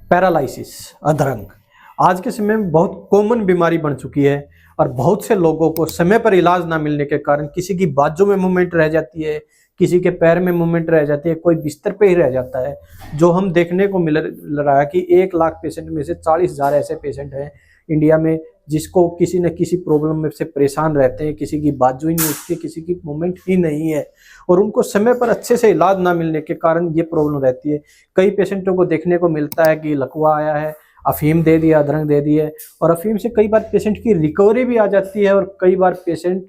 Paralysis, अधरंग आज के समय में बहुत कॉमन बीमारी बन चुकी है और बहुत से लोगों को समय पर इलाज ना मिलने के कारण किसी की बाजू में मूवमेंट रह जाती है, किसी के पैर में मूवमेंट रह जाती है, कोई बिस्तर पे ही रह जाता है। जो हम देखने को मिल रहा है कि 1 लाख पेशेंट में से 40,000 ऐसे पेशेंट हैं इंडिया में जिसको किसी न किसी प्रॉब्लम में से परेशान रहते हैं, किसी की बाजू ही नहीं उठती, किसी की मूवमेंट ही नहीं है और उनको समय पर अच्छे से इलाज ना मिलने के कारण ये प्रॉब्लम रहती है। कई पेशेंटों को देखने को मिलता है कि लकवा आया है, अफीम दे दिया, अधरंग दे दी है और अफीम से कई बार पेशेंट की रिकवरी भी आ जाती है और कई बार पेशेंट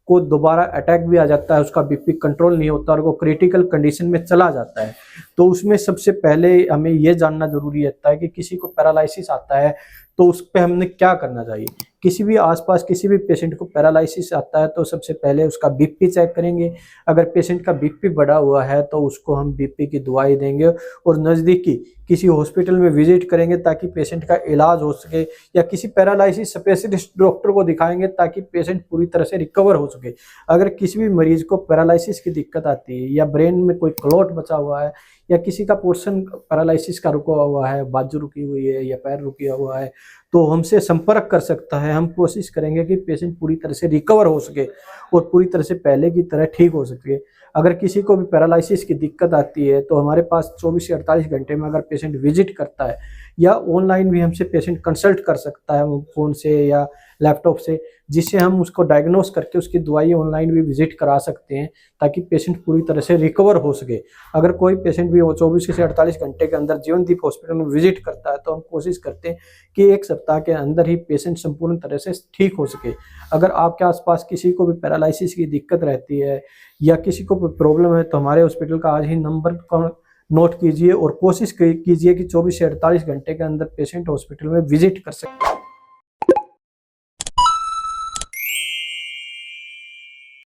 को दोबारा अटैक भी आ जाता है, उसका बीपी कंट्रोल नहीं होता और वो क्रिटिकल कंडीशन में चला जाता है। तो उसमें सबसे पहले हमें ये जानना जरूरी रहता है कि किसी को पैरालिसिस आता है तो उस पर हमने क्या करना चाहिए। किसी भी आसपास किसी भी पेशेंट को पैरालिसिस आता है तो सबसे पहले उसका बीपी चेक करेंगे। अगर पेशेंट का बीपी बढ़ा हुआ है तो उसको हम बीपी की दवाई देंगे और नज़दीकी किसी हॉस्पिटल में विजिट करेंगे ताकि पेशेंट का इलाज हो सके, या किसी पैरालिसिस स्पेशलिस्ट डॉक्टर को दिखाएंगे ताकि पेशेंट पूरी तरह से रिकवर हो सके। अगर किसी भी मरीज को पैरालिसिस की दिक्कत आती है या ब्रेन में कोई क्लॉट बचा हुआ है या किसी का पोर्शन पैरालिसिस का रुका हुआ है, बाजू रुकी हुई है या पैर रुका हुआ है, तो हमसे संपर्क कर सकता है। हम कोशिश करेंगे कि पेशेंट पूरी तरह से रिकवर हो सके और पूरी तरह से पहले की तरह ठीक हो सके। अगर किसी को भी पैरालिसिस की दिक्कत आती है तो हमारे पास 24 से 48 घंटे में अगर पेशेंट विजिट करता है या ऑनलाइन भी हमसे पेशेंट कंसल्ट कर सकता है फ़ोन से या लैपटॉप से, जिससे हम उसको डायग्नोस करके उसकी दवाई ऑनलाइन भी विजिट करा सकते हैं ताकि पेशेंट पूरी तरह से रिकवर हो सके। अगर कोई पेशेंट भी 24 से 48 घंटे के अंदर जीवनदीप हॉस्पिटल में विजिट करता है तो हम कोशिश करते हैं कि 1 सप्ताह के अंदर ही पेशेंट संपूर्ण तरह से ठीक हो सके। अगर आपके आसपास किसी को भी पैरालिसिस की दिक्कत रहती है या किसी को भी प्रॉब्लम है तो हमारे हॉस्पिटल का आज ही नंबर को नोट कीजिए और कोशिश कीजिए कि 24 से 48 घंटे के अंदर पेशेंट हॉस्पिटल में विजिट कर सके।